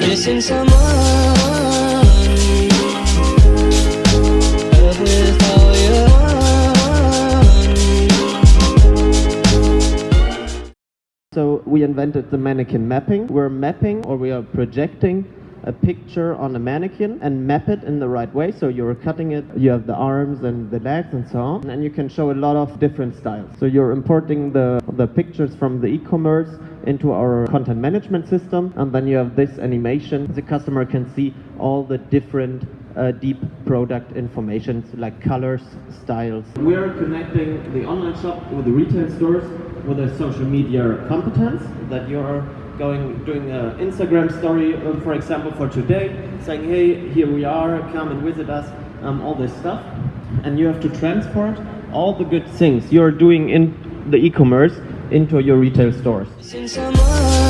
missing someone. Love is all you want. So we invented the mannequin mapping. We're mapping, or we are projecting a picture on a mannequin and map it in the right way. So you're cutting it, you have the arms and the legs and so on, and you can show a lot of different styles. So you're importing the pictures from the e-commerce into our content management system, and then you have this animation. The customer can see all the different deep product information like colors, styles. We are connecting the online shop with the retail stores with a social media competence that you are doing an Instagram story, for example, for today, saying, hey, here we are, come and visit us, all this stuff. And you have to transport all the good things you're doing in the e-commerce into your retail stores. Missing someone.